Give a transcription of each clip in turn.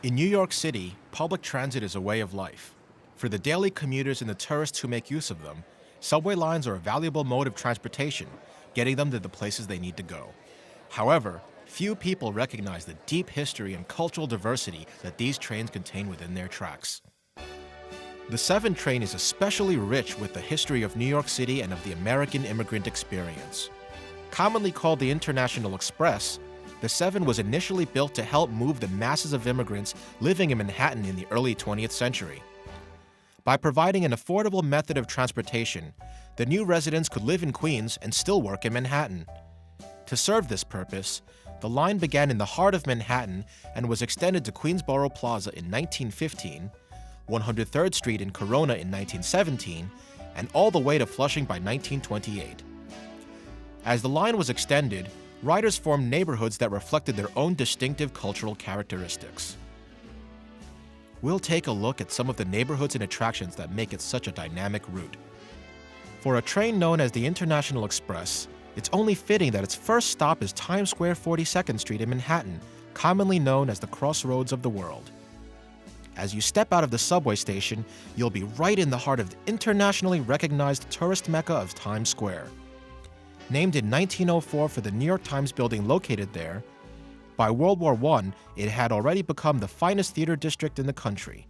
In New York City, public transit is a way of life. For the daily commuters and the tourists who make use of them, subway lines are a valuable mode of transportation, getting them to the places they need to go. However, few people recognize the deep history and cultural diversity that these trains contain within their tracks. The 7 train is especially rich with the history of New York City and of the American immigrant experience. Commonly called the International Express, the 7 was initially built to help move the masses of immigrants living in Manhattan in the early 20th century. By providing an affordable method of transportation, the new residents could live in Queens and still work in Manhattan. To serve this purpose, the line began in the heart of Manhattan and was extended to Queensboro Plaza in 1915, 103rd Street in Corona in 1917, and all the way to Flushing by 1928. As the line was extended, riders formed neighborhoods that reflected their own distinctive cultural characteristics. We'll take a look at some of the neighborhoods and attractions that make it such a dynamic route. For a train known as the International Express, it's only fitting that its first stop is Times Square 42nd Street in Manhattan, commonly known as the crossroads of the world. As you step out of the subway station, you'll be right in the heart of the internationally recognized tourist mecca of Times Square. Named in 1904 for the New York Times building located there, by World War I, it had already become the finest theater district in the country.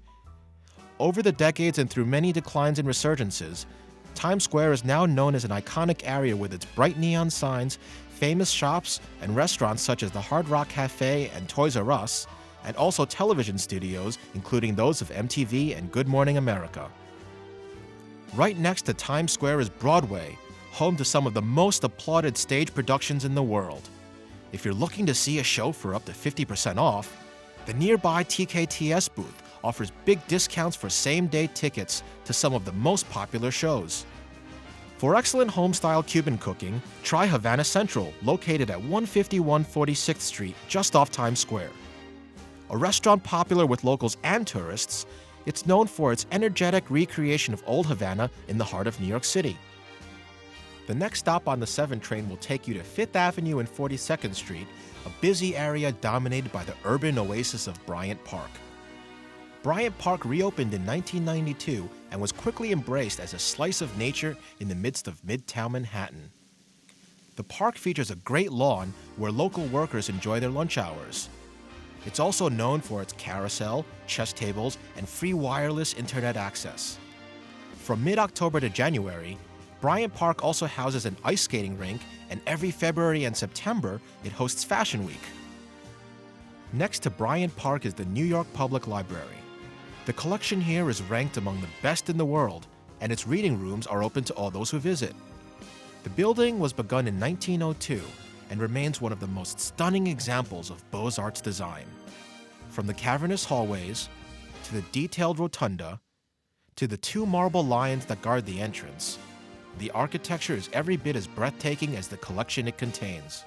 Over the decades and through many declines and resurgences, Times Square is now known as an iconic area with its bright neon signs, famous shops, and restaurants such as the Hard Rock Cafe and Toys R Us, and also television studios, including those of MTV and Good Morning America. Right next to Times Square is Broadway, home to some of the most applauded stage productions in the world. If you're looking to see a show for up to 50% off, the nearby TKTS booth offers big discounts for same-day tickets to some of the most popular shows. For excellent home-style Cuban cooking, try Havana Central, located at 151 46th Street, just off Times Square. A restaurant popular with locals and tourists, it's known for its energetic recreation of Old Havana in the heart of New York City. The next stop on the 7 train will take you to 5th Avenue and 42nd Street, a busy area dominated by the urban oasis of Bryant Park. Bryant Park reopened in 1992 and was quickly embraced as a slice of nature in the midst of Midtown Manhattan. The park features a great lawn where local workers enjoy their lunch hours. It's also known for its carousel, chess tables, and free wireless internet access. From mid-October to January, Bryant Park also houses an ice skating rink, and every February and September, it hosts Fashion Week. Next to Bryant Park is the New York Public Library. The collection here is ranked among the best in the world, and its reading rooms are open to all those who visit. The building was begun in 1902 and remains one of the most stunning examples of Beaux-Arts design. From the cavernous hallways, to the detailed rotunda, to the 2 marble lions that guard the entrance, the architecture is every bit as breathtaking as the collection it contains.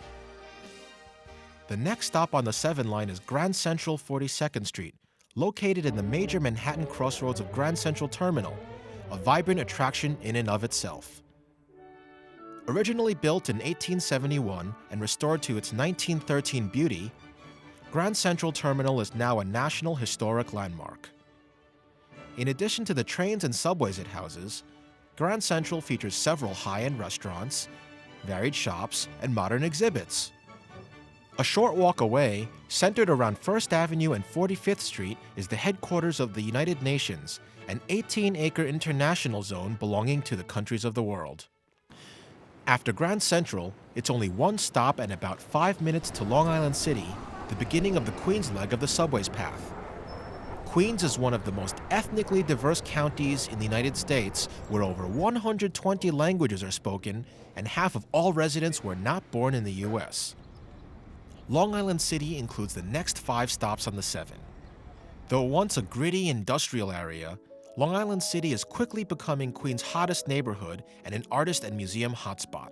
The next stop on the 7 line is Grand Central 42nd Street, located in the major Manhattan crossroads of Grand Central Terminal, a vibrant attraction in and of itself. Originally built in 1871 and restored to its 1913 beauty, Grand Central Terminal is now a National Historic Landmark. In addition to the trains and subways it houses, Grand Central features several high-end restaurants, varied shops, and modern exhibits. A short walk away, centered around 1st Avenue and 45th Street, is the headquarters of the United Nations, an 18-acre international zone belonging to the countries of the world. After Grand Central, it's only one stop and about 5 minutes to Long Island City, the beginning of the Queens leg of the subway's path. Queens is one of the most ethnically diverse counties in the United States, where over 120 languages are spoken and half of all residents were not born in the U.S. Long Island City includes the next 5 stops on the 7. Though once a gritty industrial area, Long Island City is quickly becoming Queens' hottest neighborhood and an artist and museum hotspot.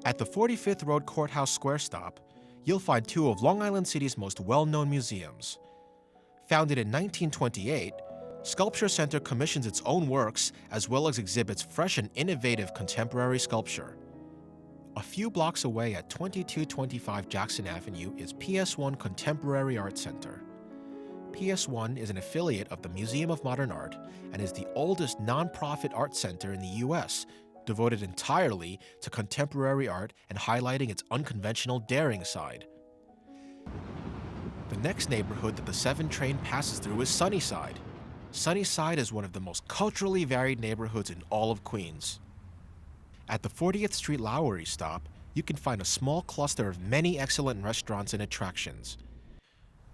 At the 45th Road Courthouse Square stop, you'll find 2 of Long Island City's most well-known museums. Founded in 1928, Sculpture Center commissions its own works as well as exhibits fresh and innovative contemporary sculpture. A few blocks away at 2225 Jackson Avenue is PS1 Contemporary Art Center. PS1 is an affiliate of the Museum of Modern Art and is the oldest nonprofit art center in the US, devoted entirely to contemporary art and highlighting its unconventional, daring side. The next neighborhood that the 7 train passes through is Sunnyside. Sunnyside is one of the most culturally varied neighborhoods in all of Queens. At the 40th Street Lowry stop, you can find a small cluster of many excellent restaurants and attractions.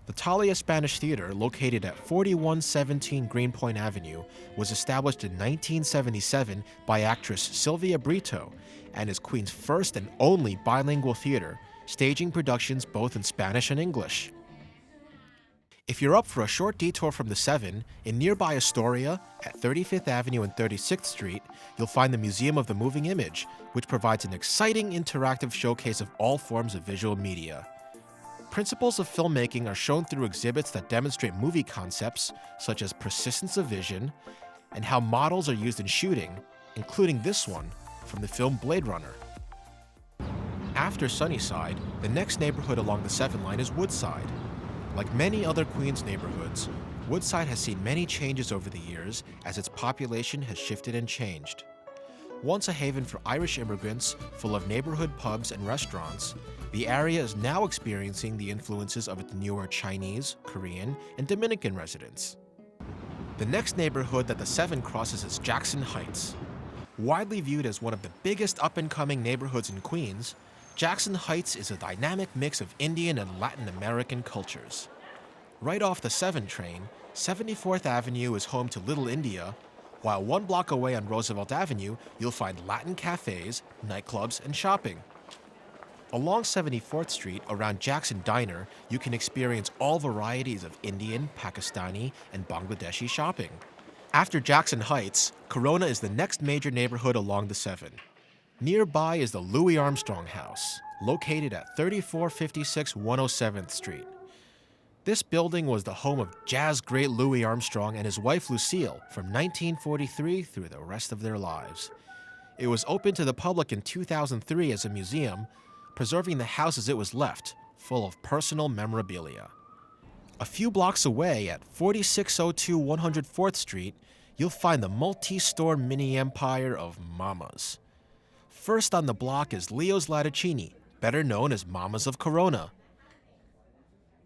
The Thalia Spanish Theater, located at 4117 Greenpoint Avenue, was established in 1977 by actress Sylvia Brito and is Queens' first and only bilingual theater, staging productions both in Spanish and English. If you're up for a short detour from the 7, in nearby Astoria, at 35th Avenue and 36th Street, you'll find the Museum of the Moving Image, which provides an exciting interactive showcase of all forms of visual media. Principles of filmmaking are shown through exhibits that demonstrate movie concepts, such as persistence of vision, and how models are used in shooting, including this one from the film Blade Runner. After Sunnyside, the next neighborhood along the 7 line is Woodside. Like many other Queens neighborhoods, Woodside has seen many changes over the years as its population has shifted and changed. Once a haven for Irish immigrants, full of neighborhood pubs and restaurants, the area is now experiencing the influences of its newer Chinese, Korean, and Dominican residents. The next neighborhood that the 7 crosses is Jackson Heights. Widely viewed as one of the biggest up-and-coming neighborhoods in Queens, Jackson Heights is a dynamic mix of Indian and Latin American cultures. Right off the 7 train, 74th Avenue is home to Little India, while 1 block away on Roosevelt Avenue, you'll find Latin cafes, nightclubs, and shopping. Along 74th Street, around Jackson Diner, you can experience all varieties of Indian, Pakistani, and Bangladeshi shopping. After Jackson Heights, Corona is the next major neighborhood along the 7. Nearby is the Louis Armstrong House, located at 3456 107th Street. This building was the home of jazz great Louis Armstrong and his wife Lucille from 1943 through the rest of their lives. It was opened to the public in 2003 as a museum, preserving the house as it was left, full of personal memorabilia. A few blocks away at 4602 104th Street, you'll find the multi-store mini empire of Mamas. First on the block is Leo's Latticini, better known as Mamas of Corona.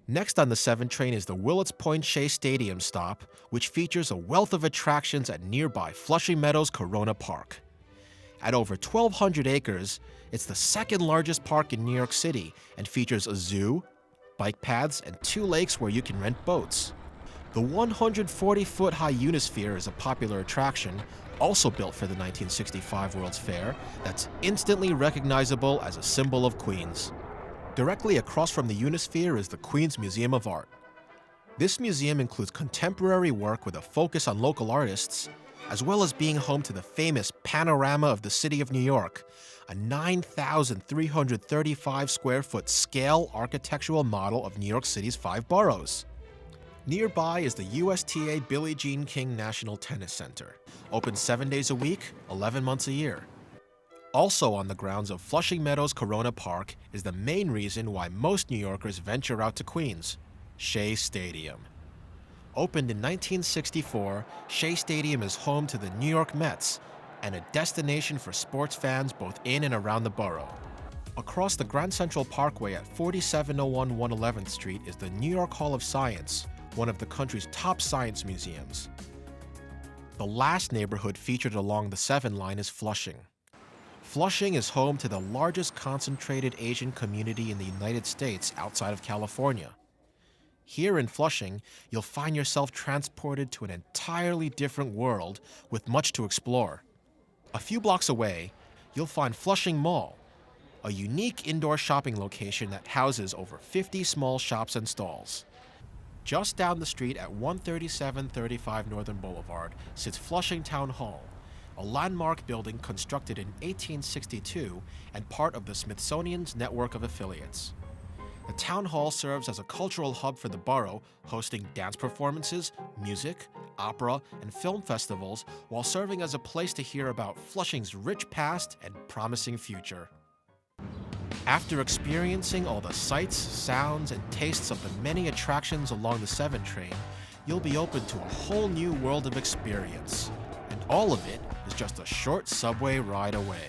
Next on the 7 train is the Willets Point Shea Stadium stop, which features a wealth of attractions at nearby Flushing Meadows Corona Park. At over 1,200 acres, it's the second largest park in New York City and features a zoo, bike paths, and 2 lakes where you can rent boats. The 140-foot high Unisphere is a popular attraction, also built for the 1965 World's Fair, that's instantly recognizable as a symbol of Queens. Directly across from the Unisphere is the Queens Museum of Art. This museum includes contemporary work with a focus on local artists, as well as being home to the famous Panorama of the City of New York, a 9,335 square foot scale architectural model of New York City's 5 boroughs. Nearby is the USTA Billie Jean King National Tennis Center, open 7 days a week, 11 months a year. Also on the grounds of Flushing Meadows Corona Park is the main reason why most New Yorkers venture out to Queens, Shea Stadium. Opened in 1964, Shea Stadium is home to the New York Mets and a destination for sports fans both in and around the borough. Across the Grand Central Parkway at 4701 111th Street is the New York Hall of Science, one of the country's top science museums. The last neighborhood featured along the 7 line is Flushing. Flushing is home to the largest concentrated Asian community in the United States outside of California. Here in Flushing, you'll find yourself transported to an entirely different world with much to explore. A few blocks away, you'll find Flushing Mall, a unique indoor shopping location that houses over 50 small shops and stalls. Just down the street at 13735 Northern Boulevard sits Flushing Town Hall, a landmark building constructed in 1862 and part of the Smithsonian's network of affiliates. The town hall serves as a cultural hub for the borough, hosting dance performances, music, opera, and film festivals, while serving as a place to hear about Flushing's rich past and promising future. After experiencing all the sights, sounds, and tastes of the many attractions along the 7 train, you'll be open to a whole new world of experience. And all of it is just a short subway ride away.